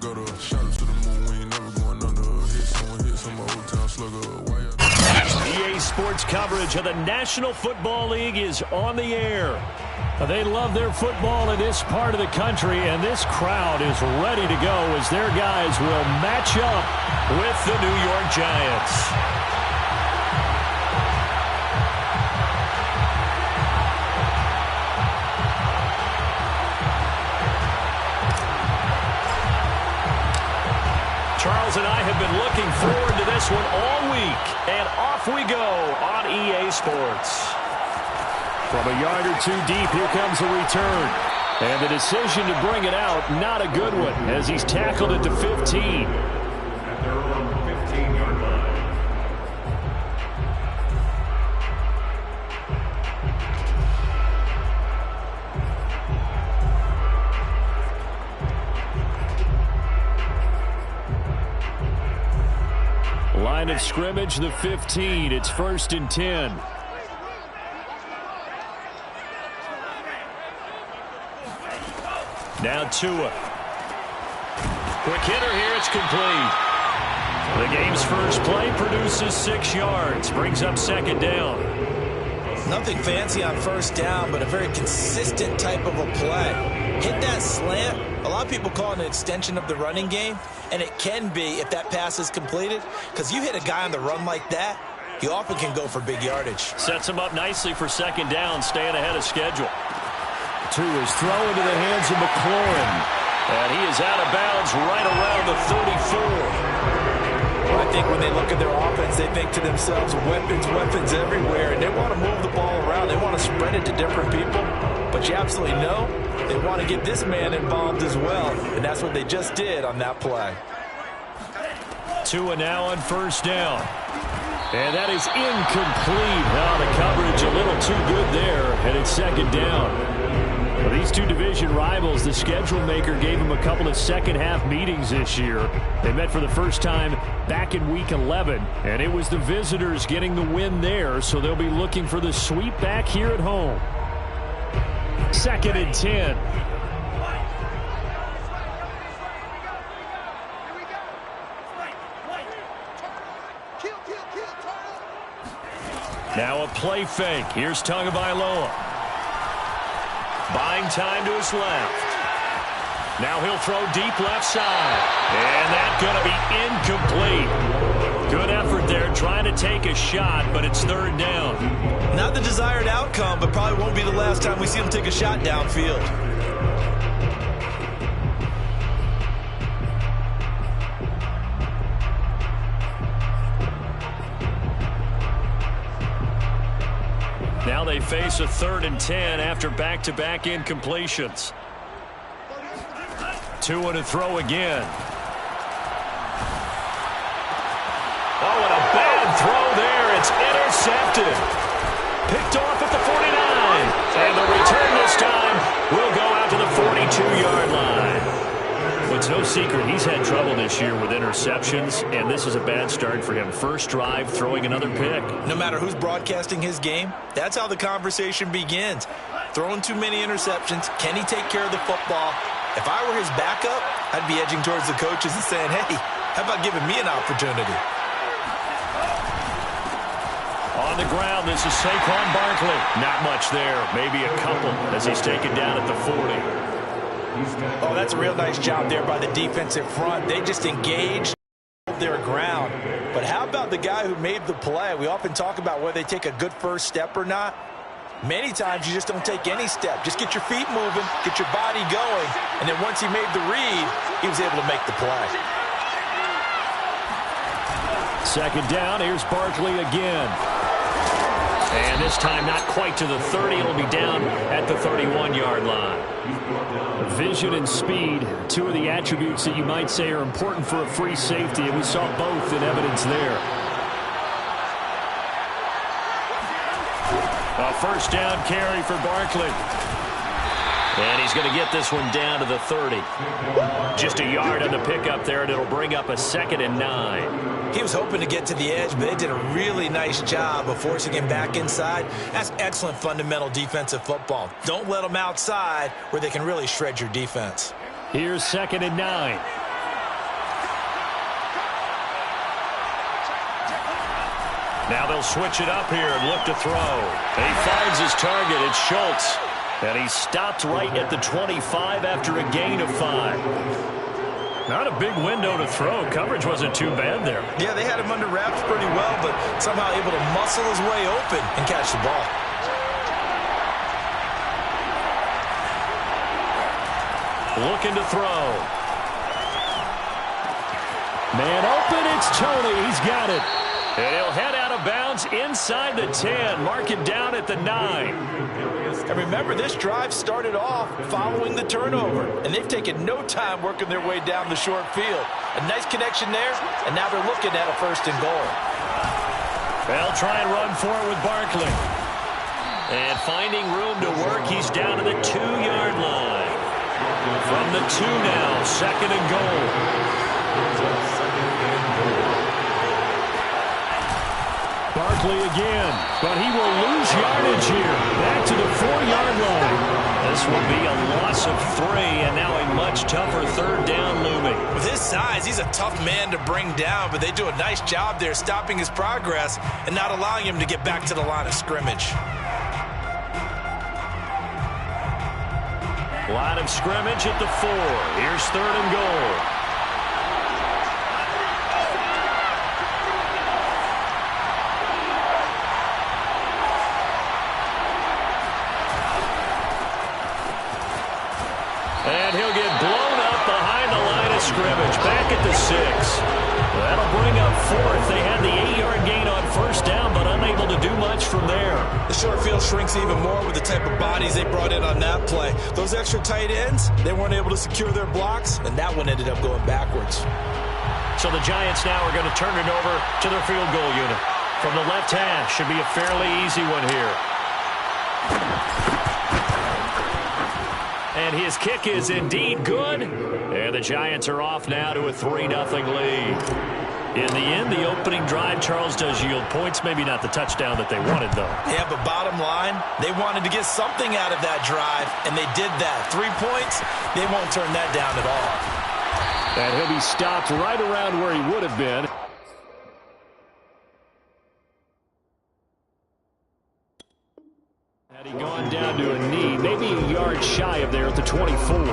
gutter. Shout it to the moon, we ain't never going under. Hit some old town slugger. EA Sports coverage of the National Football League is on the air. They love their football in this part of the country, and this crowd is ready to go as their guys will match up with the New York Giants. Charles and I have been looking forward to this one all week, and off we go on EA Sports. From a yard or two deep, here comes a return. And the decision to bring it out, not a good one, as he's tackled at the 15. At their own 15-yard line. Line of scrimmage, the 15. It's 1st and 10. Now Tua. Quick hitter here, it's complete. The game's first play produces 6 yards, brings up 2nd down. Nothing fancy on 1st down, but a very consistent type of a play. Hit that slant. A lot of people call it an extension of the running game, and it can be if that pass is completed, because you hit a guy on the run like that, he often can go for big yardage. Sets him up nicely for 2nd down, staying ahead of schedule. Tua's throw into the hands of McLaurin. And he is out of bounds right around the 34. Well, I think when they look at their offense, they think to themselves, weapons everywhere, and they want to move the ball around. They want to spread it to different people. But you absolutely know they want to get this man involved as well, and that's what they just did on that play. Tua now on 1st down. And that is incomplete. Now the coverage a little too good there, and it's 2nd down. Well, these two division rivals, the schedule maker gave them a couple of second-half meetings this year. They met for the first time back in Week 11, and it was the visitors getting the win there, so they'll be looking for the sweep back here at home. 2nd and 10. Now a play fake. Here's Tagovailoa. Buying time to his left. Now he'll throw deep left side. And that's going to be incomplete. Good effort there trying to take a shot, but it's 3rd down. Not the desired outcome, but probably won't be the last time we see him take a shot downfield. Now they face a 3rd and 10 after back-to-back incompletions. Tua to throw again. Oh, and a bad throw there. It's intercepted. Picked off at the 49. And the return this time will go out to the 42-yard line. It's no secret he's had trouble this year with interceptions, and this is a bad start for him. First drive, throwing another pick. No matter who's broadcasting his game, that's how the conversation begins. Throwing too many interceptions, can he take care of the football? If I were his backup, I'd be edging towards the coaches and saying, hey, how about giving me an opportunity? On the ground, this is Saquon Barkley. Not much there, maybe a couple as he's taken down at the 40. Oh, that's a real nice job there by the defensive front. They just engaged their ground. But how about the guy who made the play? We often talk about whether they take a good first step or not. Many times you just don't take any step. Just get your feet moving, get your body going, and then once he made the read, he was able to make the play. 2nd down, here's Barkley again. And this time not quite to the 30. It'll be down at the 31-yard line. Vision and speed, two of the attributes that you might say are important for a free safety, and we saw both in evidence there. A 1st down carry for Barkley. And he's going to get this one down to the 30. Just a yard on the pickup there, and it'll bring up a 2nd and 9. He was hoping to get to the edge, but they did a really nice job of forcing him back inside. That's excellent fundamental defensive football. Don't let them outside where they can really shred your defense. Here's 2nd and 9. Now they'll switch it up here and look to throw. He finds his target. It's Schultz. And he stopped right at the 25 after a gain of 5. Not a big window to throw. Coverage wasn't too bad there. Yeah, they had him under wraps pretty well, but somehow able to muscle his way open and catch the ball. Looking to throw. Man open, it's Tony. He's got it. And he'll head out of bounds inside the 10. Mark it down at the 9. And remember, this drive started off following the turnover, and they've taken no time working their way down the short field. A nice connection there, and now they're looking at a 1st and goal. They'll try and run for it with Barkley. And finding room to work, he's down to the 2-yard line. From the 2 now, 2nd and goal. Barkley again, but he will lose yardage here. Back to the 4-yard line. This will be a loss of 3, and now a much tougher 3rd down looming. With his size, he's a tough man to bring down, but they do a nice job there stopping his progress and not allowing him to get back to the line of scrimmage. Line of scrimmage at the 4. Here's 3rd and goal. And he'll get blown up behind the line of scrimmage. Back at the 6. That'll bring up 4th. They had the 8-yard gain on 1st down, but unable to do much from there. The short field shrinks even more with the type of bodies they brought in on that play. Those extra tight ends, they weren't able to secure their blocks, and that one ended up going backwards. So the Giants now are going to turn it over to their field goal unit. From the left hash, should be a fairly easy one here. And his kick is indeed good. And the Giants are off now to a 3-0 lead. In the end, the opening drive, Charles, does yield points. Maybe not the touchdown that they wanted, though. Yeah, but bottom line, they wanted to get something out of that drive, and they did that. 3 points, they won't turn that down at all. And he'll be stopped right around where he would have been. Had he gone down to a knee, maybe a yard shy of there at the 24.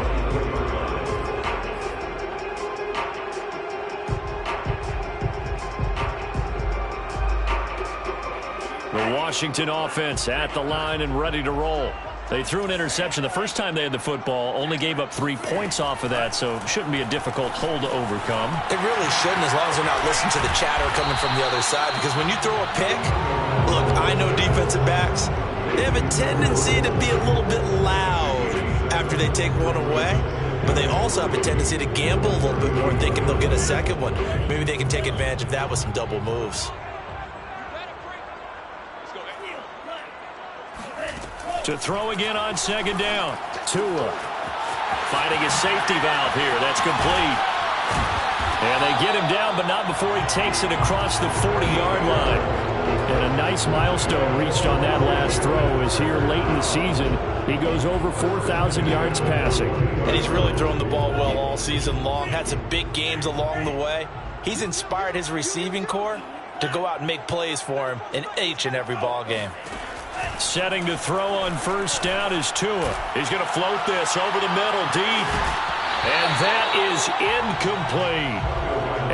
The Washington offense at the line and ready to roll. They threw an interception the first time they had the football, only gave up 3 points off of that, so it shouldn't be a difficult hole to overcome. It really shouldn't, as long as they're not listening to the chatter coming from the other side, because when you throw a pick, look, I know defensive backs, they have a tendency to be a little bit loud after they take one away, but they also have a tendency to gamble a little bit more, thinking they'll get a second one. Maybe they can take advantage of that with some double moves. To throw again on 2nd down. Tua finding a safety valve here. That's complete. And they get him down, but not before he takes it across the 40-yard line. And a nice milestone reached on that last throw as here late in the season, he goes over 4,000 yards passing. And he's really thrown the ball well all season long. Had some big games along the way. He's inspired his receiving corps to go out and make plays for him in each and every ball game. Setting to throw on 1st down is Tua. He's going to float this over the middle deep. And that is incomplete.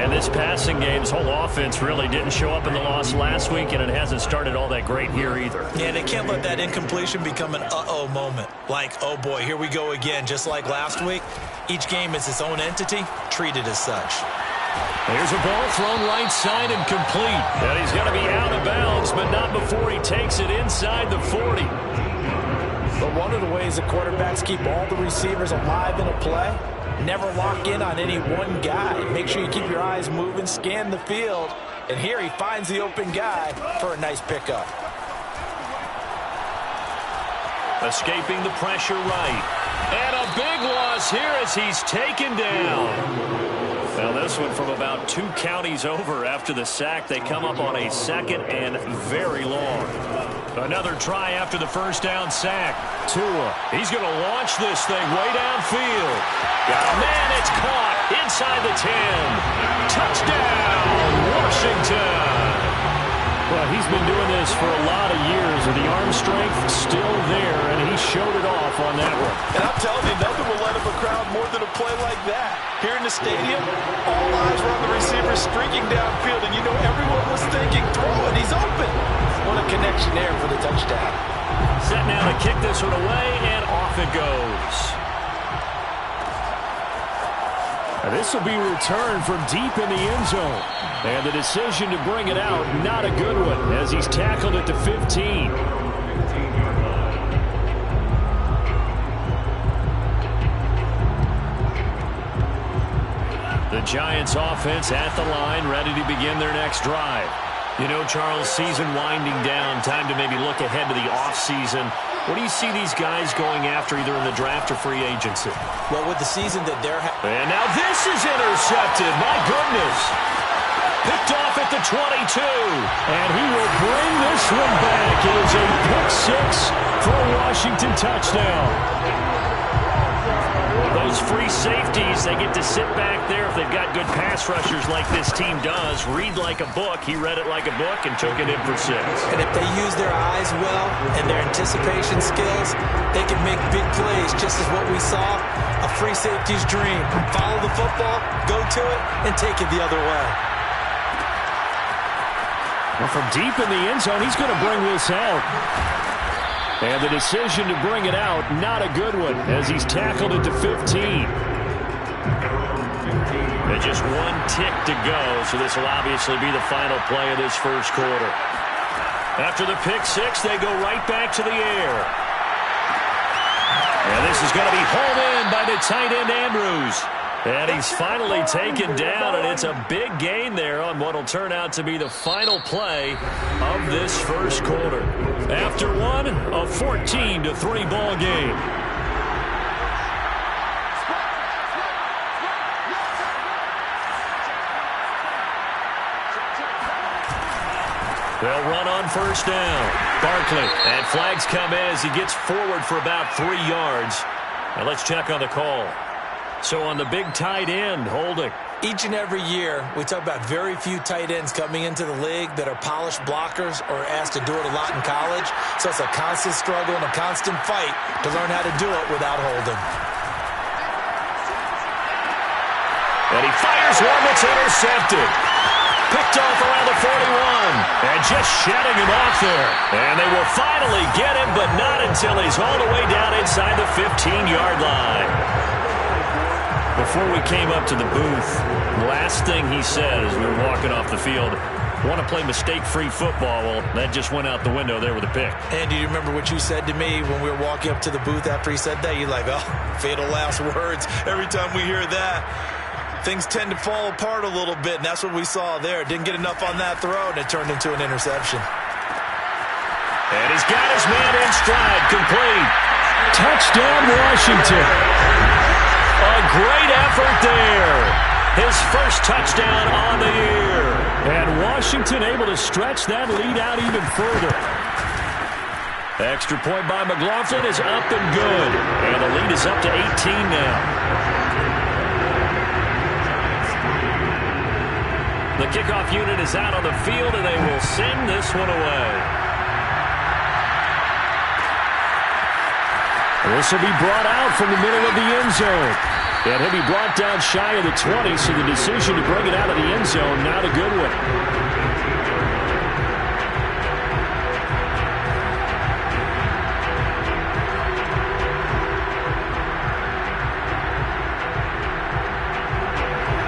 And this passing game, this whole offense really didn't show up in the loss last week, and it hasn't started all that great here either. Yeah, they can't let that incompletion become an uh-oh moment. Like, oh boy, here we go again, just like last week. Each game is its own entity, treated as such. Here's a ball thrown right side and complete. And he's going to be out of bounds, but not before he takes it inside the 40. But one of the ways the quarterbacks keep all the receivers alive in a play, never lock in on any one guy. Make sure you keep your eyes moving, scan the field. And here he finds the open guy for a nice pickup. Escaping the pressure right. And a big loss here as he's taken down. Now this one from about 2 counties over after the sack. They come up on a 2nd and very long. Another try after the 1st down sack. Tua, he's going to launch this thing way downfield. Man, it's caught inside the 10. Touchdown, Washington. Well, he's been doing this for a lot of years, with the arm strength still there, and he showed it off on that one. And I'm telling you, nothing will let up a crowd more than a play like that. Here in the stadium, all eyes were on the receiver streaking downfield, and you know everyone was thinking, throw it, he's open. What a connection there for the touchdown. Set now to kick this one away, and off it goes. And this will be returned from deep in the end zone. And the decision to bring it out, not a good one, as he's tackled at the 15. The Giants offense at the line, ready to begin their next drive. You know, Charles, season winding down, time to maybe look ahead to the offseason. What do you see these guys going after, either in the draft or free agency? Well, with the season that they're having. And now this is intercepted. My goodness. Picked off at the 22. And he will bring this one back. It is a pick six for a Washington touchdown. Those free safeties, they get to sit back there if they've got good pass rushers like this team does. Read like a book. He read it like a book and took it in for 6. And if they use their eyes well and their anticipation skills, they can make big plays, just as what we saw, a free safety's dream. Follow the football, go to it, and take it the other way. Well, from deep in the end zone, he's going to bring this out. And the decision to bring it out, not a good one, as he's tackled at the 15. And just one tick to go, so this will obviously be the final play of this first quarter. After the pick six, they go right back to the air. And this is going to be hauled in by the tight end, Andrews. And he's finally taken down, and it's a big gain there on what will turn out to be the final play of this first quarter. After one, a 14-3 ball game. They'll run on first down. Barkley, and flags come in as he gets forward for about 3 yards. Now let's check on the call. So on the big tight end, holding. Each and every year, we talk about very few tight ends coming into the league that are polished blockers or asked to do it a lot in college. So it's a constant struggle and a constant fight to learn how to do it without holding. And he fires one that's intercepted. Picked off around the 41. And just shedding him off there. And they will finally get him, but not until he's all the way down inside the 15-yard line. Before we came up to the booth, last thing he said as we were walking off the field, want to play mistake-free football. Well, that just went out the window there with a pick. And do you remember what you said to me when we were walking up to the booth after he said that? You're like, oh, fatal last words. Every time we hear that, things tend to fall apart a little bit, and that's what we saw there. Didn't get enough on that throw, and it turned into an interception. And he's got his man in stride, complete. Touchdown, Washington. A great effort there. His first touchdown on the year. And Washington able to stretch that lead out even further. Extra point by McLaughlin is up and good. And the lead is up to 18 now. The kickoff unit is out on the field, and they will send this one away. This will be brought out from the middle of the end zone. And he'll be brought down shy of the 20, so the decision to bring it out of the end zone, not a good one.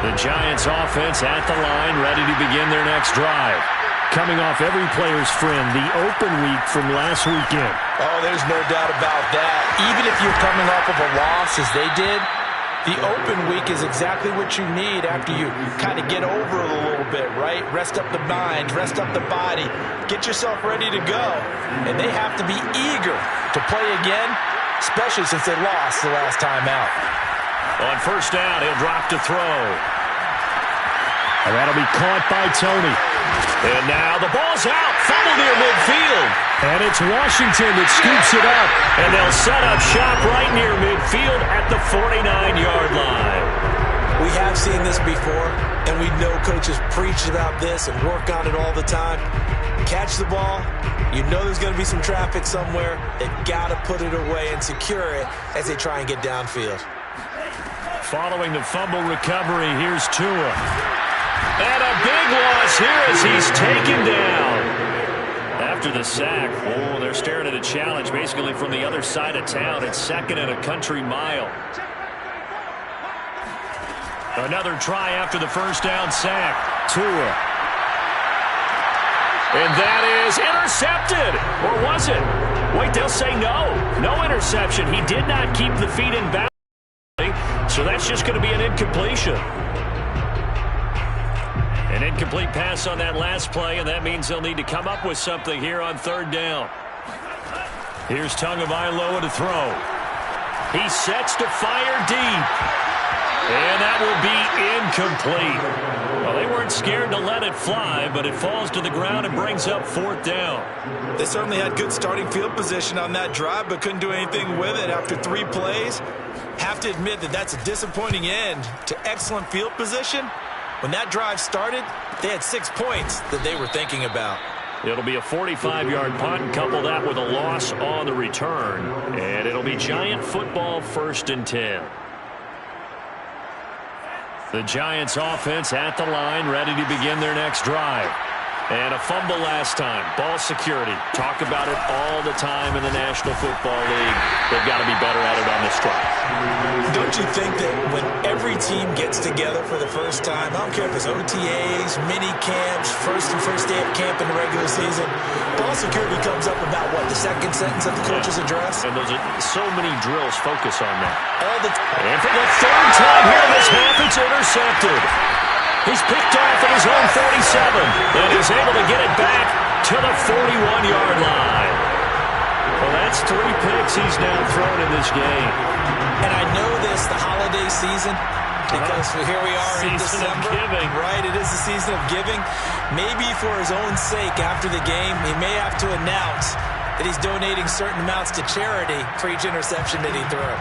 The Giants offense at the line, ready to begin their next drive. Coming off every player's friend, the open week from last weekend. Oh, there's no doubt about that. Even if you're coming off of a loss as they did, the open week is exactly what you need after you kind of get over it a little bit, right? Rest up the mind, rest up the body, get yourself ready to go. And they have to be eager to play again, especially since they lost the last time out. On first down, he'll drop to throw. And that'll be caught by Tony. And now the ball's out. Fumble near midfield. And it's Washington that scoops it up. And they'll set up shop right near midfield at the 49-yard line. We have seen this before, and we know coaches preach about this and work on it all the time. catch the ball. You know there's going to be some traffic somewhere. They've got to put it away and secure it as they try and get downfield. Following the fumble recovery, here's Tua. And a big loss here as he's taken down. After the sack, they're staring at a challenge basically from the other side of town. It's 2nd and a country mile. Another try after the first down sack. Tua. And that is intercepted. Or was it? Wait, they'll say no. No interception. He did not keep the feet in bounds. So that's just going to be an incompletion. An incomplete pass on that last play, and that means they'll need to come up with something here on 3rd down. Here's Tagovailoa to throw. He sets to fire deep. And that will be incomplete. Well, they weren't scared to let it fly, but it falls to the ground and brings up 4th down. They certainly had good starting field position on that drive, but couldn't do anything with it after 3 plays. Have to admit that that's a disappointing end to excellent field position. When that drive started, they had 6 points that they were thinking about. It'll be a 45-yard punt, and couple that with a loss on the return. And it'll be Giant football 1st and 10. The Giants offense at the line, ready to begin their next drive. And a fumble last time. Ball security. Talk about it all the time in the National Football League. They've got to be better at it on this drive. Don't you think that when every team gets together for the first time, I don't care if it's OTAs, mini camps, first day of camp in the regular season, ball security comes up about, what, the 2nd sentence of the coach's address? And those are so many drills focus on that. All the and for the 3rd time here this half, it's intercepted. He's picked off at his own 47, and he's able to get it back to the 41-yard line. Well, that's 3 picks he's now thrown in this game. And I know this, the holiday season, because here we are in December. Giving. Right, it is the season of giving. Maybe for his own sake after the game, he may have to announce that he's donating certain amounts to charity for each interception that he threw.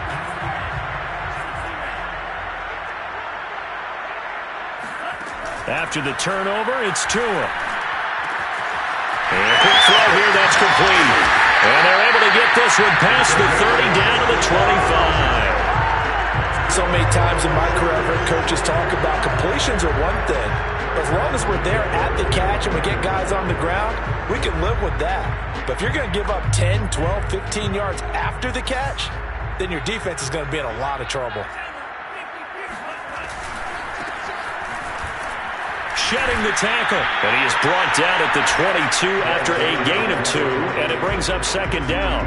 After the turnover, it's Tua. And a quick throw here, that's complete. And they're able to get this one past the 30 down to the 25. So many times in my career, I've heard coaches talk about completions are one thing. As long as we're there at the catch and we get guys on the ground, we can live with that. But if you're going to give up 10, 12, 15 yards after the catch, then your defense is going to be in a lot of trouble. Shedding the tackle, and he is brought down at the 22 after a gain of 2, and it brings up 2nd down.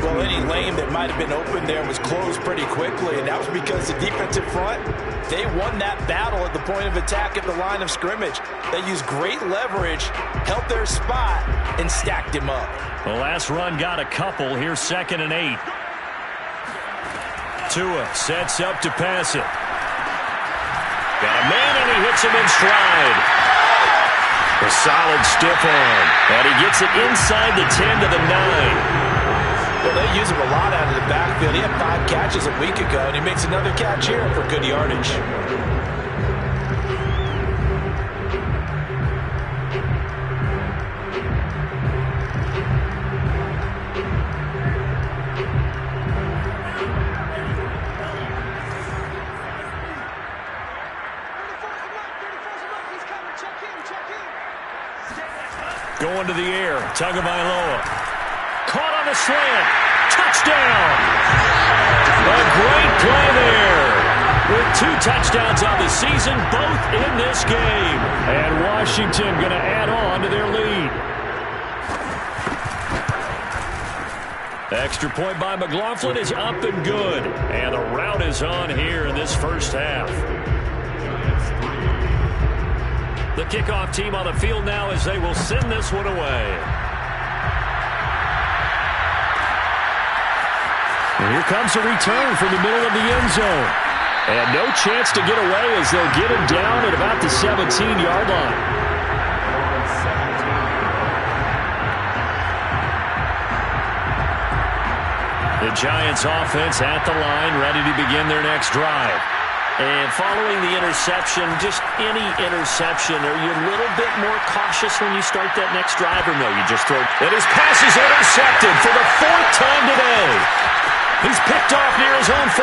Well, any lane that might have been open there was closed pretty quickly, and that was because the defensive front, they won that battle at the point of attack at the line of scrimmage. They used great leverage, held their spot, and stacked him up. The last run got a couple. Here's 2nd and 8. Tua sets up to pass it. Got a man, and he hits him in stride. A solid stiff arm. And he gets it inside the 10 to the 9. Well, they use him a lot out of the backfield. He had 5 catches a week ago, and he makes another catch here for good yardage. Going to the air, Tagovailoa. Caught on the slant. Touchdown! A great play there. With 2 touchdowns on the season, both in this game. And Washington going to add on to their lead. Extra point by McLaughlin is up and good. And the rout is on here in this first half. The kickoff team on the field now as they will send this one away. And here comes a return from the middle of the end zone. And no chance to get away as they'll get him down at about the 17-yard line. The Giants offense at the line, ready to begin their next drive. And following the interception, just any interception, are you a little bit more cautious when you start that next drive, or no, you just throw? And his pass is intercepted for the 4th time today. He's picked off near his own 48,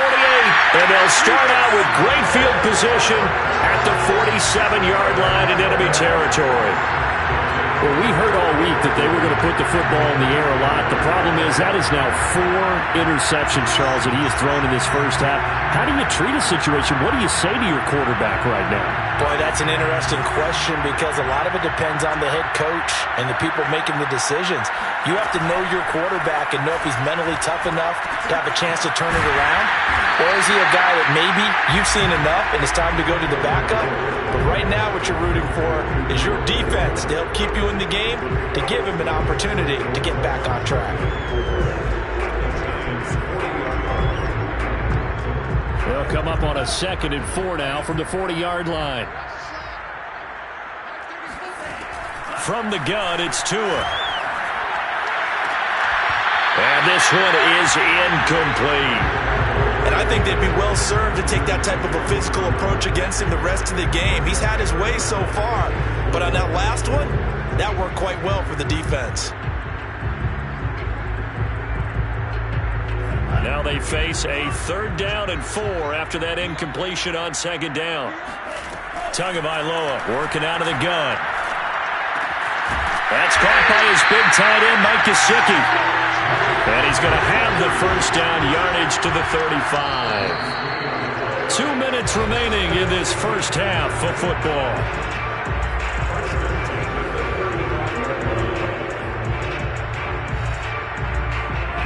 and they'll start out with great field position at the 47-yard line in enemy territory. Well, we heard all week that they were going to put the football in the air a lot. The problem is that is now 4 interceptions, Charles, that he has thrown in this first half. How do you treat a situation? What do you say to your quarterback right now? Boy, that's an interesting question because a lot of it depends on the head coach and the people making the decisions. You have to know your quarterback and know if he's mentally tough enough to have a chance to turn it around. Or is he a guy that maybe you've seen enough and it's time to go to the backup? But right now what you're rooting for is your defense to help keep you in the game, to give him an opportunity to get back on track. They'll come up on a 2nd and 4 now from the 40-yard line. From the gun, it's Tua. And this one is incomplete. And I think they'd be well served to take that type of a physical approach against him the rest of the game. He's had his way so far, but on that last one, that worked quite well for the defense. Now they face a 3rd down and 4 after that incompletion on 2nd down. Tagovailoa working out of the gun. That's caught by his big tight end, Mike Gesicki. And he's going to have the 1st down, yardage to the 35. 2 minutes remaining in this first half of football.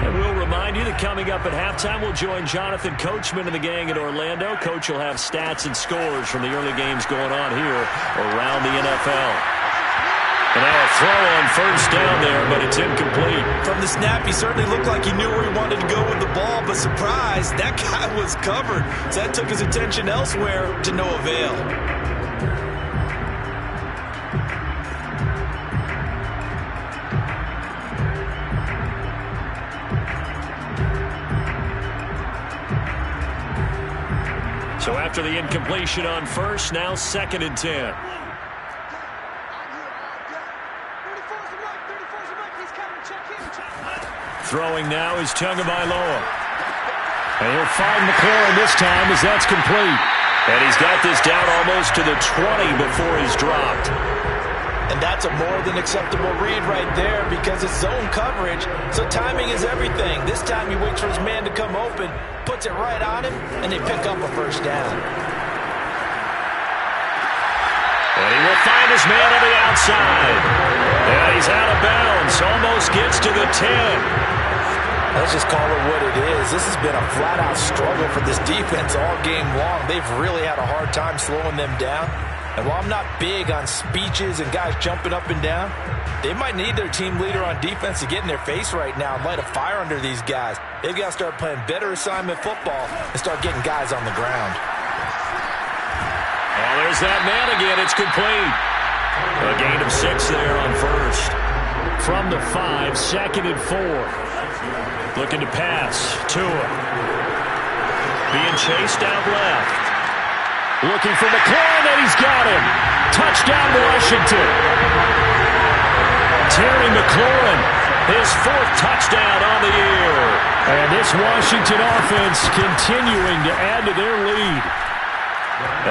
And we'll remind you that coming up at halftime, we'll join Jonathan Coachman and the gang in Orlando. Coach will have stats and scores from the early games going on here around the NFL. And now a throw on 1st down there, but it's incomplete. From the snap, he certainly looked like he knew where he wanted to go with the ball, but surprise, that guy was covered. So that took his attention elsewhere to no avail. So after the incompletion on 1st, now 2nd and 10. Throwing now is Tagovailoa. And he'll find McLaurin this time as that's complete. And he's got this down almost to the 20 before he's dropped. And that's a more than acceptable read right there because it's zone coverage, so timing is everything. This time he waits for his man to come open, puts it right on him, and they pick up a 1st down. And he will find his man on the outside. And he's out of bounds, almost gets to the 10. Let's just call it what it is. This has been a flat-out struggle for this defense all game long. They've really had a hard time slowing them down. And while I'm not big on speeches and guys jumping up and down, they might need their team leader on defense to get in their face right now and light a fire under these guys. They've got to start playing better assignment football and start getting guys on the ground. Oh, there's that man again. It's complete. A gain of 6 there on 1st. From the 5, 2nd and 4. Looking to pass. Tua. Being chased out left. Looking for McLaurin, and he's got him. Touchdown, Washington. Terry McLaurin, his 4th touchdown on the year. And this Washington offense continuing to add to their lead.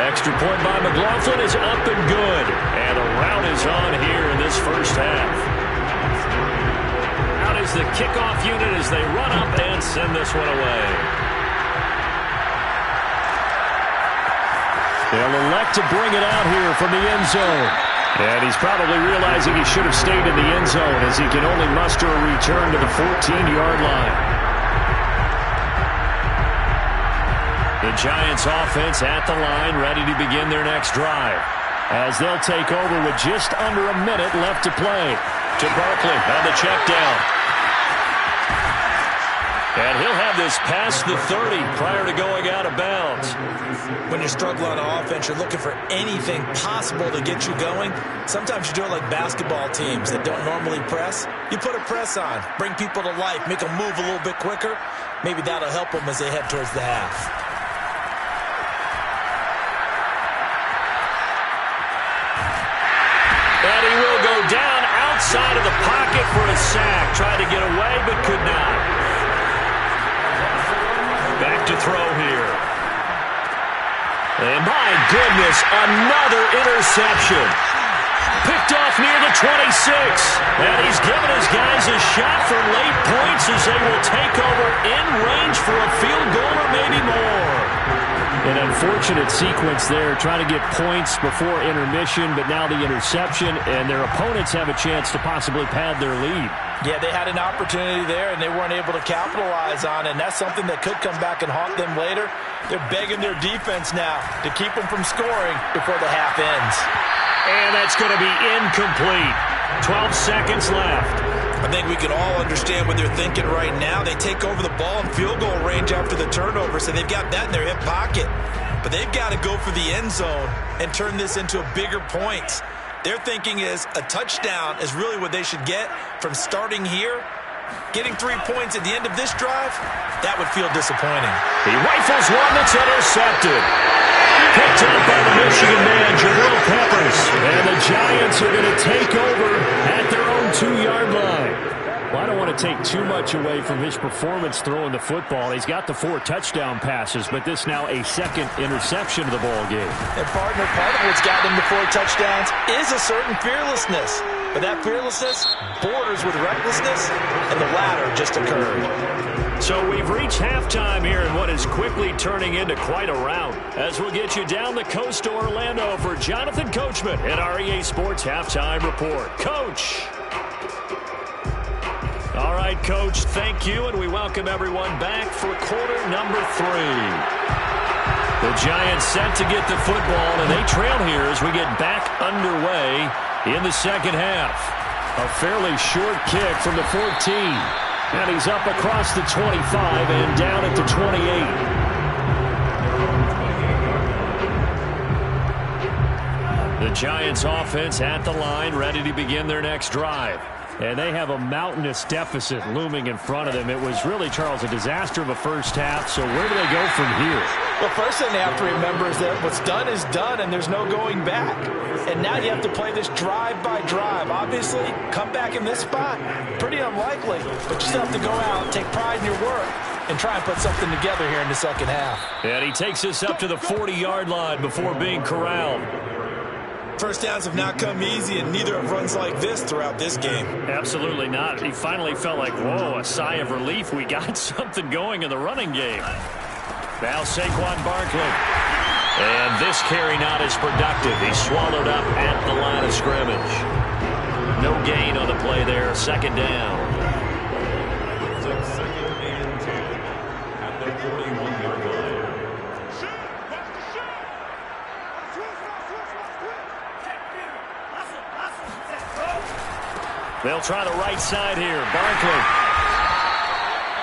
Extra point by McLaughlin is up and good. And the rout is on here in this first half. Out is the kickoff unit as they run up and send this one away. They'll elect to bring it out here from the end zone. And he's probably realizing he should have stayed in the end zone as he can only muster a return to the 14-yard line. The Giants offense at the line, ready to begin their next drive. As they'll take over with just under a minute left to play. To Barkley on the check down. And he'll have this past the 30 prior to going out of bounds. When you're struggling on offense, you're looking for anything possible to get you going. Sometimes you do it like basketball teams that don't normally press. You put a press on, bring people to life, make them move a little bit quicker. Maybe that'll help them as they head towards the half. outside of the pocket for a sack. Tried to get away, but could not. Back to throw here. And my goodness, another interception. Picked off near the 26. And he's given his guys a shot for late points as they will take over in range for a field goal or maybe more. An unfortunate sequence there, trying to get points before intermission, but now the interception, and their opponents have a chance to possibly pad their lead. Yeah, they had an opportunity there, and they weren't able to capitalize on it, and that's something that could come back and haunt them later. They're begging their defense now to keep them from scoring before the half ends. And that's going to be incomplete. 12 seconds left. I think we can all understand what they're thinking right now. They take over the ball in field goal range after the turnover, so they've got that in their hip pocket. But they've got to go for the end zone and turn this into a bigger points. Their thinking is a touchdown is really what they should get from starting here. Getting 3 points at the end of this drive, that would feel disappointing. He rifles one that's intercepted. Picked up by the Michigan man, Jabril Peppers. And the Giants are going to take over at their own 2-yard line. Well, I don't want to take too much away from his performance throwing the football. He's got the 4 touchdown passes, but this now a second interception of the ball game. And partner, part of what's gotten him the 4 touchdowns is a certain fearlessness. But that fearlessness borders with recklessness, and the latter just occurred. So we've reached halftime here in what is quickly turning into quite a rout. As we'll get you down the coast to Orlando for Jonathan Coachman at our EA Sports Halftime Report. Coach. All right, Coach, thank you, and we welcome everyone back for quarter number 3. The Giants set to get the football, and they trail here as we get back underway in the second half. A fairly short kick from the 14. And he's up across the 25 and down at the 28. The Giants offense at the line, ready to begin their next drive. And they have a mountainous deficit looming in front of them. It was really, Charles, a disaster of a first half. So where do they go from here? Well, first thing they have to remember is that what's done is done, and there's no going back. And now you have to play this drive by drive. Obviously, come back in this spot, pretty unlikely. But you still have to go out, take pride in your work, and try and put something together here in the second half. And he takes us up to the 40-yard line before being corralled. First downs have not come easy, and neither have runs like this throughout this game. Absolutely not. He finally felt like, whoa, a sigh of relief. We got something going in the running game. Now Saquon Barkley. And this carry not as productive. He's swallowed up at the line of scrimmage. No gain on the play there. Second down. Second and 10 at the 41-yard line. They'll try the right side here. Barkley.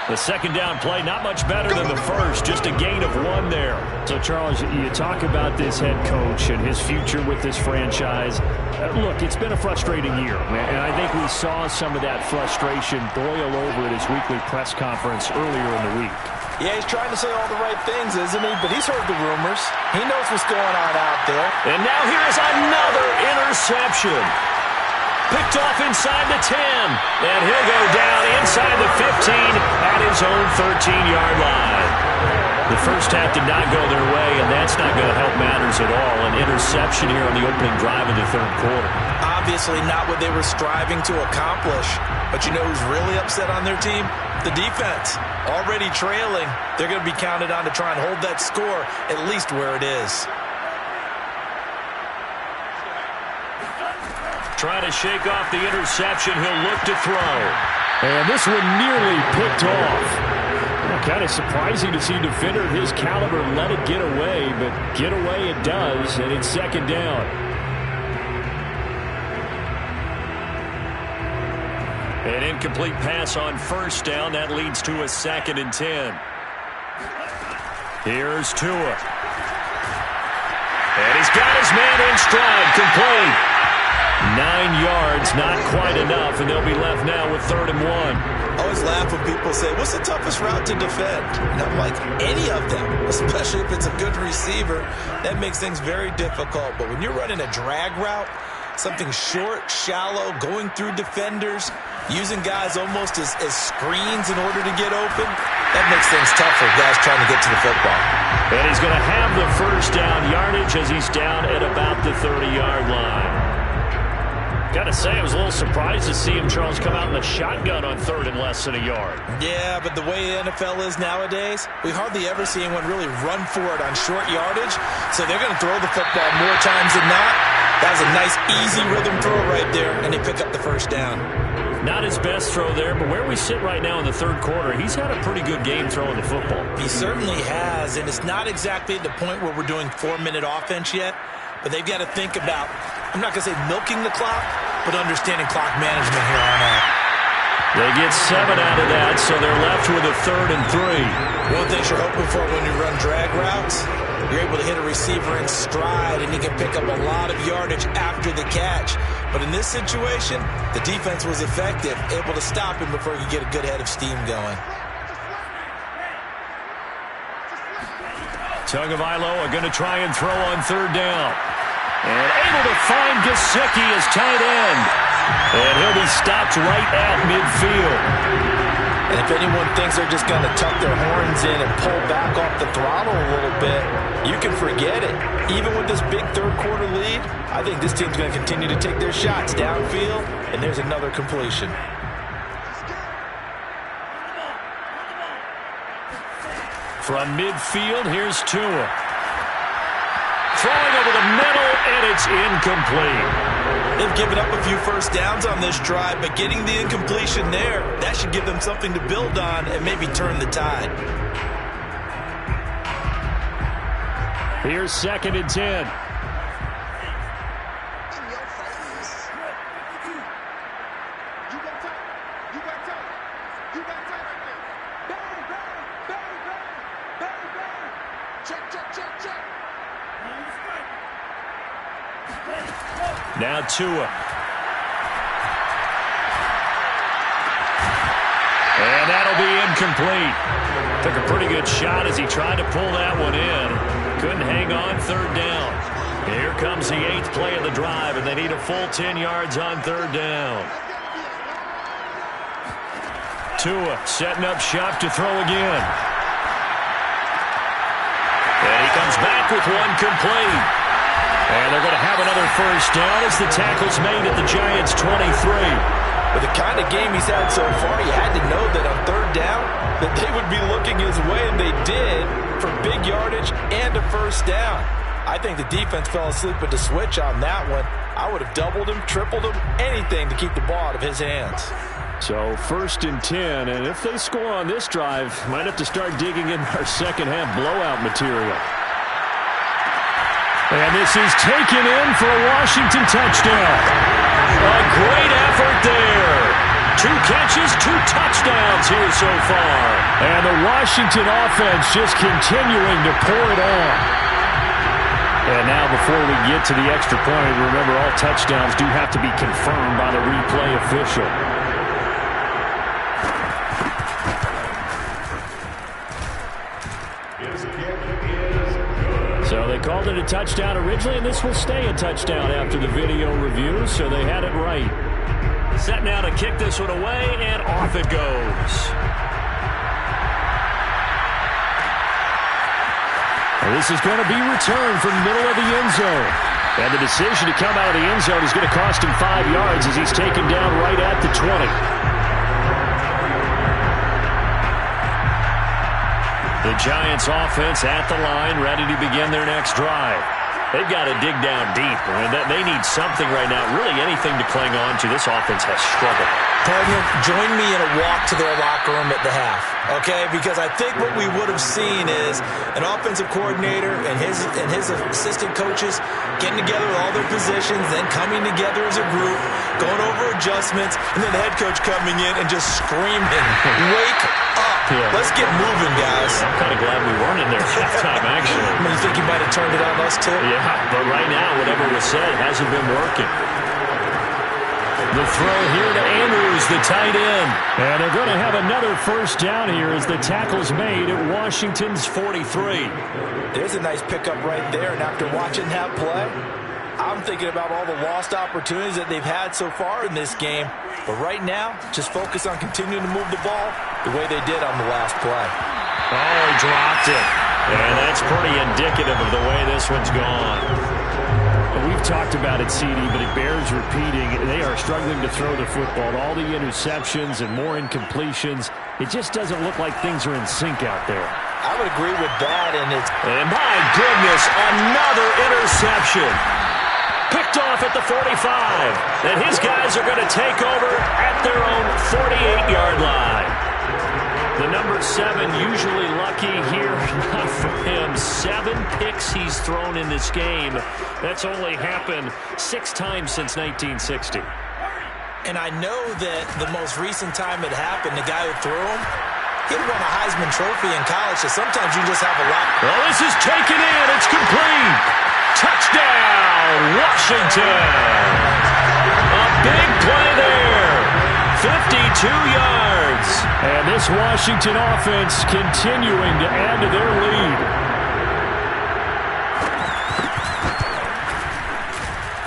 The second down play, not much better than the first. Just a gain of 1 there. So, Charles, you talk about this head coach and his future with this franchise. Look, it's been a frustrating year, and I think we saw some of that frustration boil over at his weekly press conference earlier in the week. Yeah, he's trying to say all the right things, isn't he? But he's heard the rumors. He knows what's going on out there. And now here's another interception. Picked off inside the 10. And he'll go down inside the 15 at his own 13-yard line. The first half did not go their way, and that's not going to help matters at all. An interception here on the opening drive of the third quarter. Obviously not what they were striving to accomplish. But you know who's really upset on their team? The defense. Already trailing. They're going to be counted on to try and hold that score at least where it is. Trying to shake off the interception. He'll look to throw. And this one nearly picked off. Kind of surprising to see a defender of his caliber let it get away, but get away it does, and it's second down. An incomplete pass on first down. That leads to a 2nd and 10. Here's Tua. And he's got his man in stride, complete. 9 yards, not quite enough, and they'll be left now with 3rd and 1. I always laugh when people say, what's the toughest route to defend? And I'm like, any of them, especially if it's a good receiver. That makes things very difficult. But when you're running a drag route, Something short, shallow, going through defenders, using guys almost as screens in order to get open. That makes things tough for guys trying to get to the football. And he's going to have the first down yardage as he's down at about the 30-yard line. Got to say, I was a little surprised to see him, Charles, come out in the shotgun on third and less than a yard. Yeah, but the way the NFL is nowadays, we hardly ever see anyone really run for it on short yardage. So they're going to throw the football more times than not. That was a nice, easy rhythm throw right there, and they pick up the first down. Not his best throw there, but where we sit right now in the third quarter, he's had a pretty good game throwing the football. He certainly has, and it's not exactly at the point where we're doing 4-minute offense yet, but they've got to think about, I'm not going to say milking the clock, but understanding clock management here on out. They get 7 out of that, so they're left with a 3rd and 3. One thing you're hoping for when you run drag routes, you're able to hit a receiver in stride, and he can pick up a lot of yardage after the catch. But in this situation, the defense was effective, able to stop him before he could get a good head of steam going. Tagovailoa going to try and throw on 3rd down. And able to find Gesicki as tight end. And he'll be stopped right at midfield. And if anyone thinks they're just going to tuck their horns in and pull back off the throttle a little bit, you can forget it. Even with this big third quarter lead, I think this team's going to continue to take their shots downfield, and there's another completion. From midfield, here's Tua. Throwing over the middle, and it's incomplete. They've given up a few first downs on this drive, but getting the incompletion there, that should give them something to build on and maybe turn the tide. Here's 2nd and 10. Now Tua. And that'll be incomplete. Took a pretty good shot as he tried to pull that one in. Couldn't hang on 3rd down. Here comes the 8th play of the drive, and they need a full 10 yards on 3rd down. Tua setting up shop to throw again. And he comes back with one complete. And they're going to have another first down as the tackle's made at the Giants' 23. With the kind of game he's had so far, you had to know that on 3rd down that they would be looking his way, and they did, for big yardage and a first down. I think the defense fell asleep with the switch on that one. I would have doubled him, tripled him, anything to keep the ball out of his hands. So 1st and 10, and if they score on this drive, might have to start digging in our second-half blowout material. And this is taken in for a Washington touchdown. A great effort there. 2 catches, 2 touchdowns here so far. And the Washington offense just continuing to pour it on. And now before we get to the extra point, remember all touchdowns do have to be confirmed by the replay official. So they called it a touchdown originally, and this will stay a touchdown after the video review, so they had it right. Set now to kick this one away, and off it goes. And this is going to be returned from the middle of the end zone. And the decision to come out of the end zone is going to cost him 5 yards as he's taken down right at the 20. The Giants offense at the line, ready to begin their next drive. They've got to dig down deep. I mean, they need something right now, really anything to cling on to. This offense has struggled. Partner, join me in a walk to their locker room at the half, okay? Because I think what we would have seen is an offensive coordinator and his assistant coaches getting together with all their positions, then coming together as a group, going over adjustments, and then the head coach coming in and just screaming, "Wake up! Yeah. Let's get moving, guys." I'm kind of glad we weren't in there at halftime, actually. I mean, you think you might have turned it on us, too? Yeah, but right now, whatever was said hasn't been working. The throw here to Andrews, the tight end. And they're going to have another first down here as the tackle's made at Washington's 43. There's a nice pickup right there, and after watching that play, I I'm thinking about all the lost opportunities that they've had so far in this game. But right now, just focus on continuing to move the ball the way they did on the last play. Oh, he dropped it. And that's pretty indicative of the way this one's gone. We've talked about it, CD, but it bears repeating. They are struggling to throw the football. All the interceptions and more incompletions. It just doesn't look like things are in sync out there. I would agree with that, and my goodness, another interception. Picked off at the 45. And his guys are going to take over at their own 48-yard line. The number 7 usually lucky here. Not for him. 7 picks he's thrown in this game. That's only happened 6 times since 1960. And I know that the most recent time it happened, the guy who threw him, he won a Heisman Trophy in college, so sometimes you just have a lot. Well, this is taken in. It's complete. Touchdown, Washington. A big play there. 52 yards. And this Washington offense continuing to add to their lead.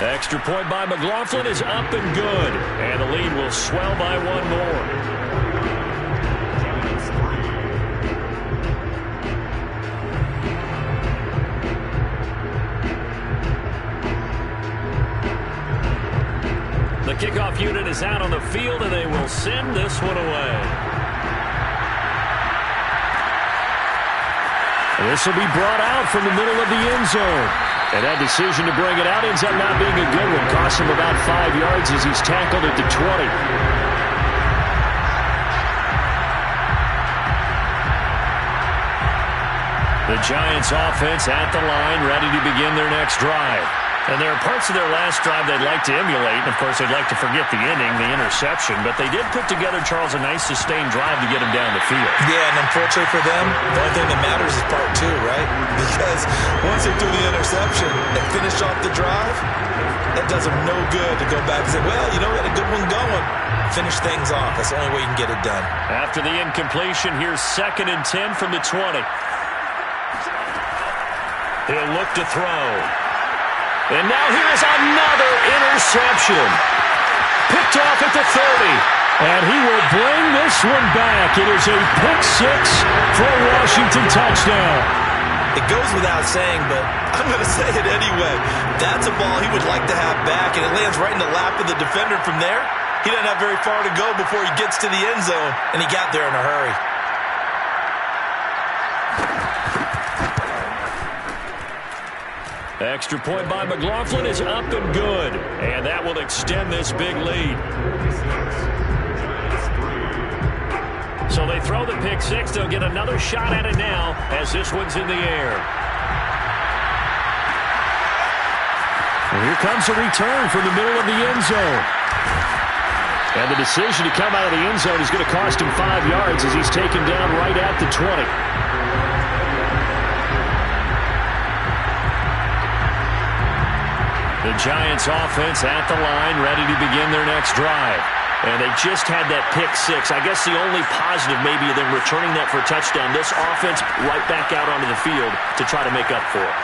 Extra point by McLaughlin is up and good. And the lead will swell by 1 more. The kickoff unit is out on the field, and they will send this one away. This will be brought out from the middle of the end zone. And that decision to bring it out ends up not being a good one. Costs him about 5 yards as he's tackled at the 20. The Giants offense at the line, ready to begin their next drive. And there are parts of their last drive they'd like to emulate. And, of course, they'd like to forget the inning, the interception. But they did put together, Charles, a nice sustained drive to get him down the field. Yeah, and unfortunately for them, the only thing that matters is part 2, right? Because once they threw the interception and finished off the drive, that does them no good to go back and say, well, you know, we had a good one going. Finish things off. That's the only way you can get it done. After the incompletion, here's 2nd and 10 from the 20. He'll look to throw. And now here's another interception. Picked off at the 30. And he will bring this one back. It is a pick 6 for a Washington touchdown. It goes without saying, but I'm going to say it anyway. That's a ball he would like to have back, and it lands right in the lap of the defender from there. He doesn't have very far to go before he gets to the end zone, and he got there in a hurry. Extra point by McLaughlin is up and good. And that will extend this big lead. So they throw the pick 6. They'll get another shot at it now as this one's in the air. And here comes a return from the middle of the end zone. And the decision to come out of the end zone is going to cost him 5 yards as he's taken down right at the 20. The Giants offense at the line, ready to begin their next drive. And they just had that pick 6. I guess the only positive maybe of them returning that for a touchdown. This offense right back out onto the field to try to make up for it.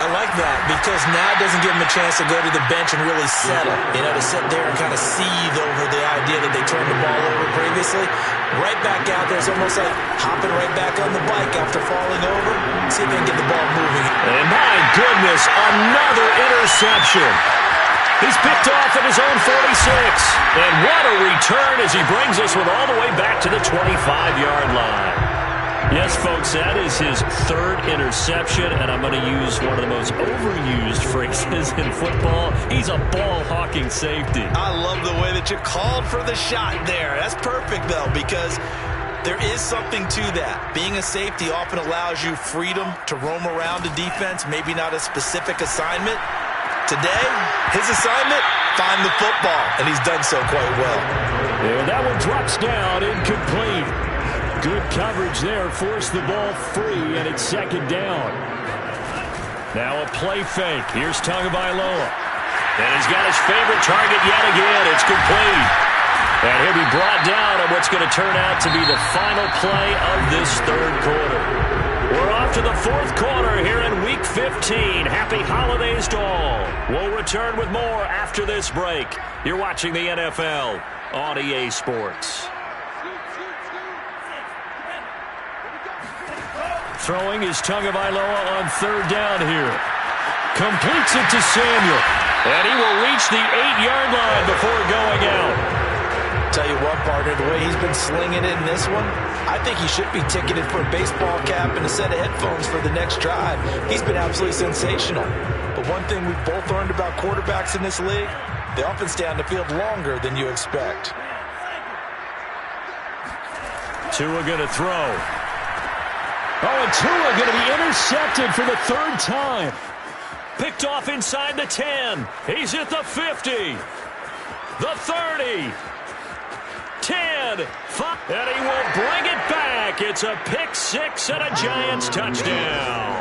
I like that because now it doesn't give them a chance to go to the bench and really settle. You know, to sit there and kind of seethe over the idea that they turned the ball over previously. Right back out there. It's almost like hopping right back on the bike after falling over. See if they can get the ball moving. And my goodness, another interception. He's picked off at his own 46. And what a return as he brings this one all the way back to the 25-yard line. Yes, folks, that is his 3rd interception, and I'm going to use one of the most overused phrases in football. He's a ball-hawking safety. I love the way that you called for the shot there. That's perfect, though, because there is something to that. Being a safety often allows you freedom to roam around a defense, maybe not a specific assignment. Today, his assignment, find the football, and he's done so quite well. And that one drops down, incomplete. Good coverage there, forced the ball free, and it's 2nd down. Now a play fake. Here's Tagovailoa. And he's got his favorite target yet again. It's complete. And he'll be brought down on what's going to turn out to be the final play of this 3rd quarter. We're off to the 4th quarter here in Week 15. Happy holidays to all. We'll return with more after this break. You're watching the NFL on EA Sports. Throwing is Tagovailoa on third down here. Completes it to Samuel. And he will reach the 8-yard line before going out. Tell you what, partner, the way he's been slinging it in this one, I think he should be ticketed for a baseball cap and a set of headphones for the next drive. He's been absolutely sensational. But one thing we've both learned about quarterbacks in this league, they often stay on the field longer than you expect. Tua going to throw. Oh, and Tua going to be intercepted for the third time. Picked off inside the 10. He's at the 50. The 30. 10. 5. And he will bring it back. It's a pick six and a Giants touchdown.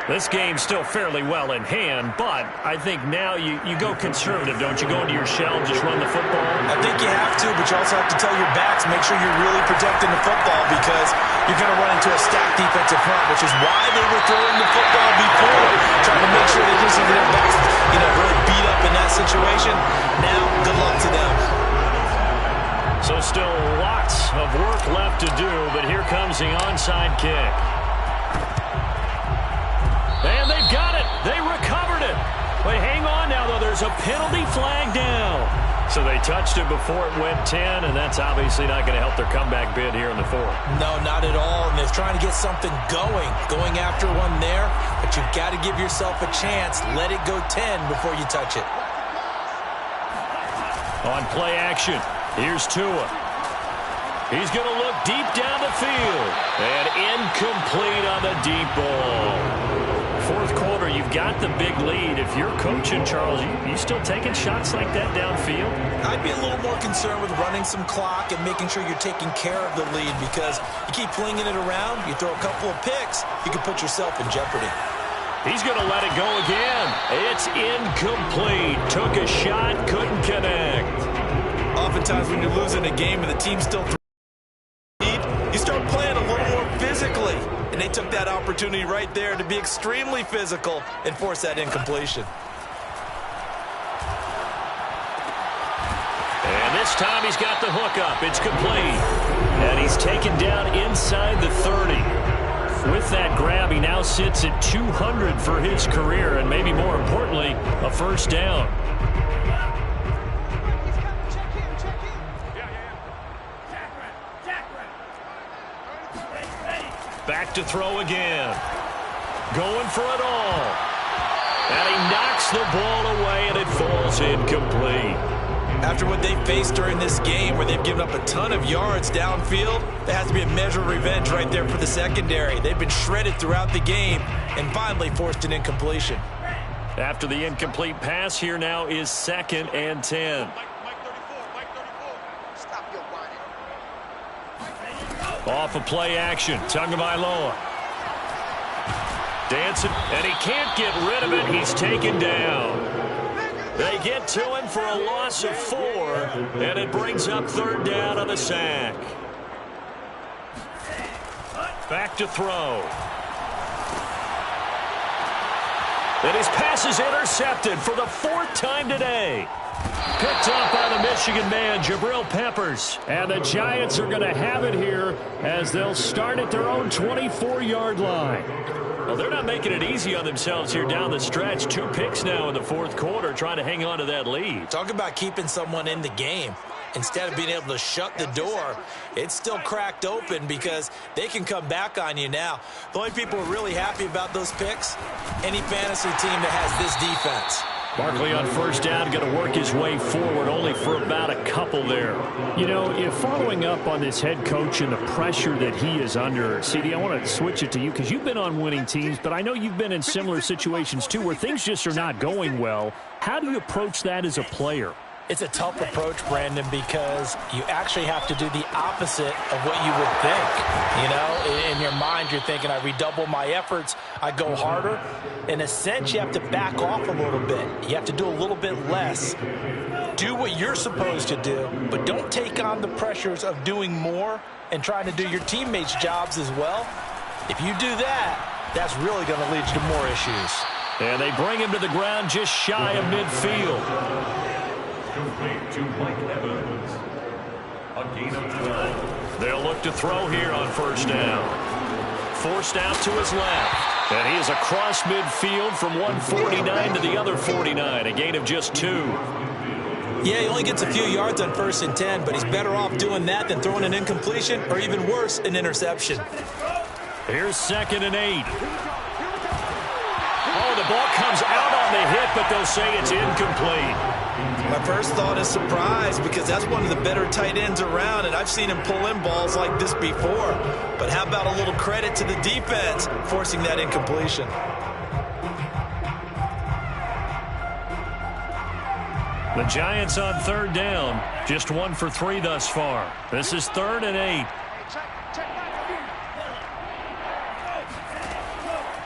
This game's still fairly well in hand, but I think now you go conservative, don't you? Go into your shell and just run the football? I think you have to, but you also have to tell your backs, make sure you're really protecting the football because you're going to run into a stacked defensive front, which is why they were throwing the football before, trying to make sure they just get their backs, really beat up in that situation. Now, good luck to them. So still lots of work left to do, but here comes the onside kick. And they've got it. They recovered it. But hang on now, though. There's a penalty flag down. So they touched it before it went 10, and that's obviously not going to help their comeback bid here in the fourth. No, not at all. And they're trying to get something going after one there. But you've got to give yourself a chance. Let it go 10 before you touch it. On play action, here's Tua. He's going to look deep down the field. And incomplete on the deep ball. Fourth quarter, you've got the big lead. If you're coaching, Charles, you still taking shots like that downfield? I'd be a little more concerned with running some clock and making sure you're taking care of the lead because you keep flinging it around, you throw a couple of picks, you can put yourself in jeopardy. He's going to let it go again. It's incomplete. Took a shot, couldn't connect. Oftentimes when you're losing a game and the team's still lead, you start playing a little more physically. And they took that opportunity right there to be extremely physical and force that incompletion. And this time he's got the hook up. It's complete. And he's taken down inside the 30. With that grab, he now sits at 200 for his career, and maybe more importantly, a first down. Back to throw again. Going for it all. And he knocks the ball away, and it falls incomplete. After what they faced during this game where they've given up a ton of yards downfield, there has to be a measure of revenge right there for the secondary. They've been shredded throughout the game and finally forced an incompletion. After the incomplete pass, here now is 2nd and 10. Off of play action, Tagovailoa. Dancing, and he can't get rid of it. He's taken down. They get to him for a loss of 4, and it brings up 3rd down on the sack. Back to throw. And his pass is intercepted for the 4th time today. Picked up by the Michigan man, Jabril Peppers. And the Giants are going to have it here as they'll start at their own 24-yard line. Well, they're not making it easy on themselves here down the stretch. 2 picks now in the 4th quarter, trying to hang on to that lead. Talk about keeping someone in the game. Instead of being able to shut the door, it's still cracked open because they can come back on you now. The only people who are really happy about those picks, any fantasy team that has this defense. Barkley on first down, going to work his way forward, only for about a couple there. You know, if following up on this head coach and the pressure that he is under, CD, I want to switch it to you because you've been on winning teams, but I know you've been in similar situations too where things just are not going well. How do you approach that as a player? It's a tough approach, Brandon, because you actually have to do the opposite of what you would think. You know, in your mind, you're thinking, I redouble my efforts, I go harder. In a sense, you have to back off a little bit. You have to do a little bit less. Do what you're supposed to do, but don't take on the pressures of doing more and trying to do your teammates' jobs as well. If you do that, that's really going to lead to more issues. And they bring him to the ground just shy of midfield. Complete to Mike Evans. A gain of 12. They'll look to throw here on first down. Forced out to his left. And he is across midfield from 149 to the other 49. A gain of just 2. Yeah, he only gets a few yards on 1st and 10, but he's better off doing that than throwing an incompletion or even worse, an interception. Here's 2nd and 8. Oh, the ball comes out on the hit, but they'll say it's incomplete. My first thought is surprise because that's one of the better tight ends around, and I've seen him pull in balls like this before. But how about a little credit to the defense forcing that incompletion? The Giants on 3rd down, just 1 for 3 thus far. This is 3rd and 8.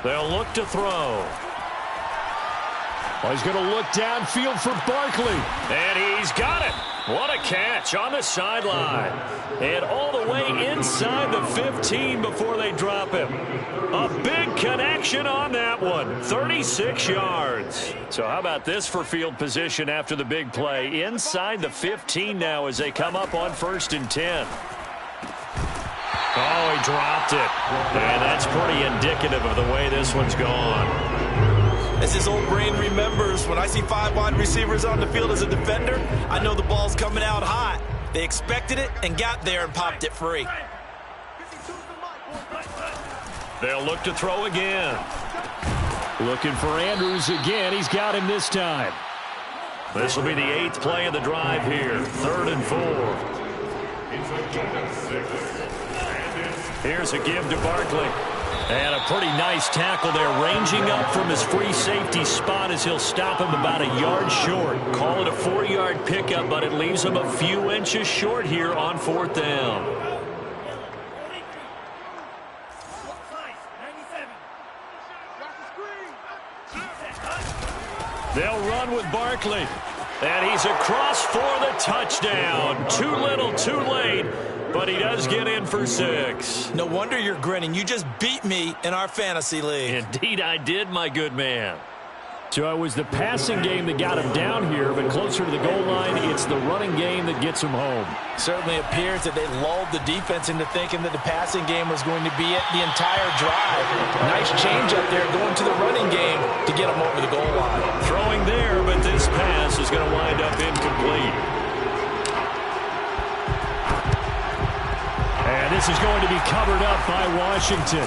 They'll look to throw. Well, he's going to look downfield for Barkley. And he's got it. What a catch on the sideline. And all the way inside the 15 before they drop him. A big connection on that one. 36 yards. So how about this for field position after the big play? Inside the 15 now as they come up on 1st and 10. Oh, he dropped it. And that's pretty indicative of the way this one's gone. As his old brain remembers, when I see 5 wide receivers on the field as a defender, I know the ball's coming out hot. They expected it and got there and popped it free. They'll look to throw again. Looking for Andrews again. He's got him this time. This will be the 8th play of the drive here. 3rd and 4. Here's a give to Barkley. And a pretty nice tackle there, ranging up from his free safety spot as he'll stop him about a yard short. Call it a 4-yard pickup, but it leaves him a few inches short here on 4th down. They'll run with Barkley. And he's across for the touchdown. Too little, too late. But he does get in for 6. No wonder you're grinning. You just beat me in our fantasy league. Indeed I did, my good man. So it was the passing game that got him down here, but closer to the goal line, it's the running game that gets him home. Certainly appears that they lulled the defense into thinking that the passing game was going to be it the entire drive. Nice change up there going to the running game to get him over the goal line. Throwing there, but this pass is going to wind up incomplete. And this is going to be covered up by Washington.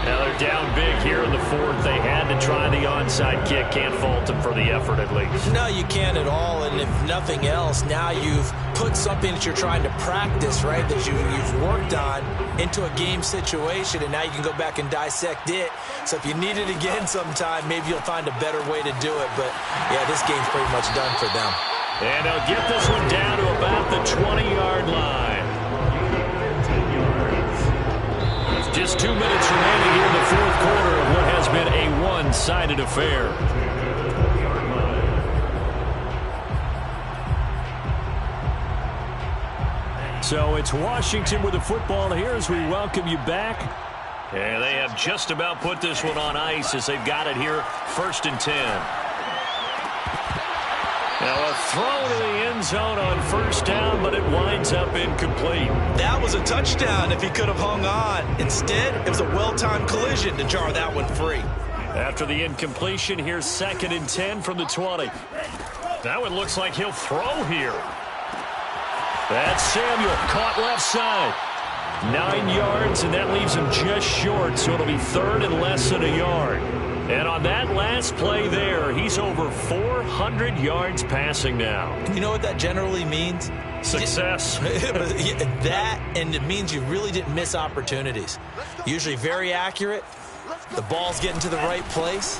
Now they're down big here in the 4th. They had to try the onside kick. Can't fault them for the effort at least. No, you can't at all. And if nothing else, now you've put something that you're trying to practice, right, that you've worked on into a game situation, and now you can go back and dissect it. So if you need it again sometime, maybe you'll find a better way to do it. But, yeah, this game's pretty much done for them. And they'll get this one down to about the 20-yard line. Just 2 minutes remaining here in the 4th quarter of what has been a one-sided affair. So it's Washington with the football here as we welcome you back. And they have just about put this one on ice as they've got it here, 1st and 10. Now a throw to the end zone on 1st down, but it winds up incomplete. That was a touchdown if he could have hung on. Instead, it was a well-timed collision to jar that one free. After the incompletion, here's 2nd and 10 from the 20. Now it looks like he'll throw here. That's Samuel, caught left side. 9 yards, and that leaves him just short, so it'll be 3rd and less than a yard. And on that last play there, he's over 400 yards passing now. You know what that generally means? Success. That, and it means you really didn't miss opportunities. Usually very accurate. The ball's getting to the right place.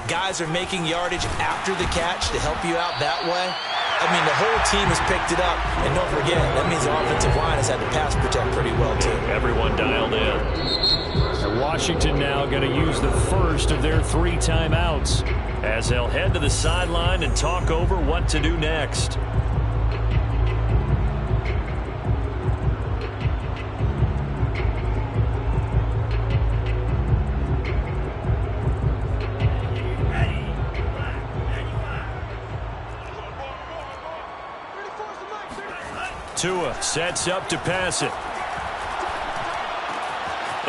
Guys are making yardage after the catch to help you out that way. I mean, the whole team has picked it up. And don't forget, that means the offensive line has had to pass protect pretty well, too. Everyone dialed in. And Washington now going to use the first of their 3 timeouts as they'll head to the sideline and talk over what to do next. Tua sets up to pass it.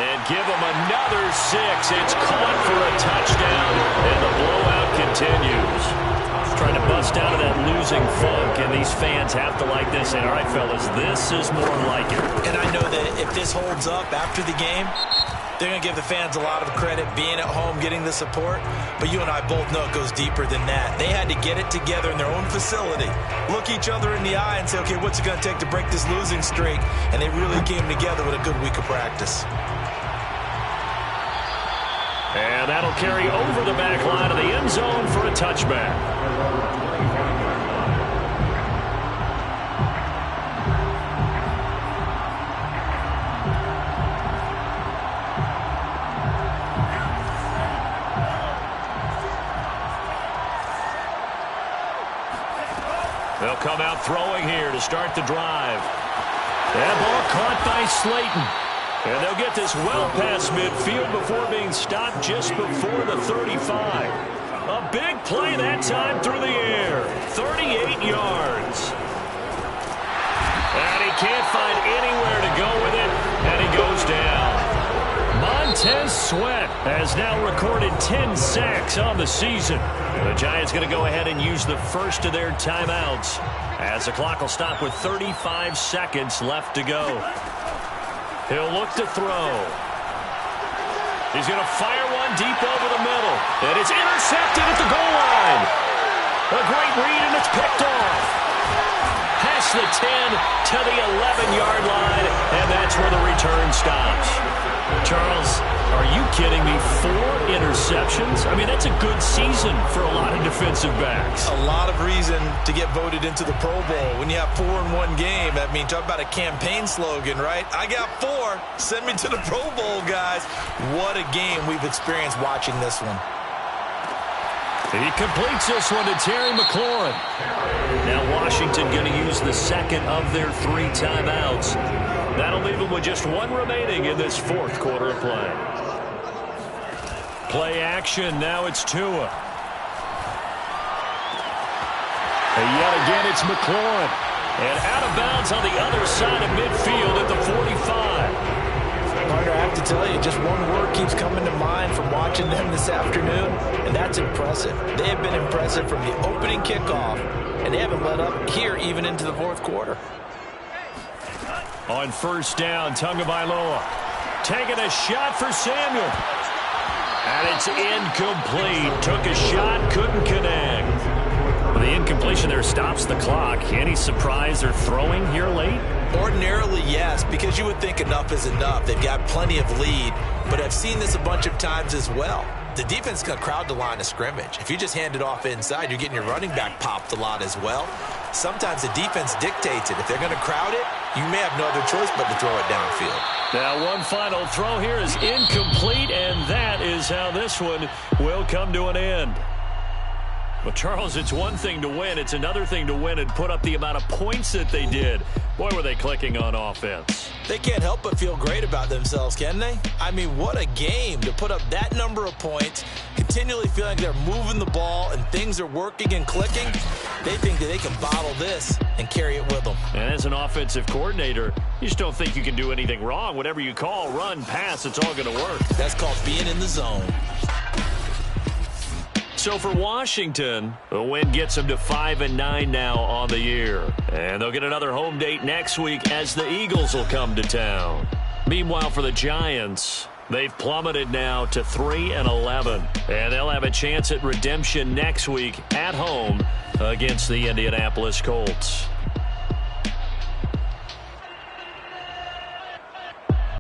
And give him another 6. It's caught for a touchdown, and the blowout continues. Trying to bust out of that losing funk, and these fans have to like this. And all right, fellas, this is more like it. And I know that if this holds up after the game, they're going to give the fans a lot of credit being at home, getting the support. But you and I both know it goes deeper than that. They had to get it together in their own facility, look each other in the eye and say, okay, what's it going to take to break this losing streak? And they really came together with a good week of practice. And that'll carry over the back line of the end zone for a touchback. They'll come out throwing here to start the drive. That ball caught by Slayton. And they'll get this well past midfield before being stopped just before the 35. A big play that time through the air. 38 yards. And he can't find anywhere to go with it, and he goes down. Montez Sweat has now recorded 10 sacks on the season. The Giants going to go ahead and use the first of their timeouts as the clock will stop with 35 seconds left to go. He'll look to throw. He's going to fire one deep over the middle. And it's intercepted at the goal line. A great read, and it's picked off. Past the 10 to the 11-yard line, and that's where the return stops. Charles, are you kidding me? 4 interceptions? I mean, that's a good season for a lot of defensive backs. A lot of reason to get voted into the Pro Bowl. When you have 4 in one game, I mean, talk about a campaign slogan, right? I got 4. Send me to the Pro Bowl, guys. What a game we've experienced watching this one. He completes this one to Terry McLaurin. Now Washington going to use the second of their 3 timeouts. That'll leave them with just 1 remaining in this 4th quarter of play. Play action. Now it's Tua. And yet again, it's McLaurin. And out of bounds on the other side of midfield at the 45. Partner, I have to tell you, just one word keeps coming to mind from watching them this afternoon, and that's impressive. They have been impressive from the opening kickoff, and they haven't let up here even into the 4th quarter. On first down, Tagovailoa taking a shot for Samuel. And it's incomplete. Took a shot, couldn't connect. Well, the incompletion there stops the clock. Any surprise they're throwing here late? Ordinarily, yes, because you would think enough is enough. They've got plenty of lead, but I've seen this a bunch of times as well. The defense can crowd the line of scrimmage. If you just hand it off inside, you're getting your running back popped a lot as well. Sometimes the defense dictates it. If they're going to crowd it, you may have no other choice but to throw it downfield. Now one final throw here is incomplete, and that is how this one will come to an end. Well, Charles, it's one thing to win. It's another thing to win and put up the amount of points that they did. Boy, were they clicking on offense. They can't help but feel great about themselves, can they? I mean, what a game to put up that number of points, continually feeling like they're moving the ball and things are working and clicking. They think that they can bottle this and carry it with them. And as an offensive coordinator, you just don't think you can do anything wrong. Whatever you call, run, pass, it's all going to work. That's called being in the zone. So for Washington, the win gets them to 5-9 now on the year. And they'll get another home date next week as the Eagles will come to town. Meanwhile, for the Giants, they've plummeted now to 3-11. And they'll have a chance at redemption next week at home against the Indianapolis Colts.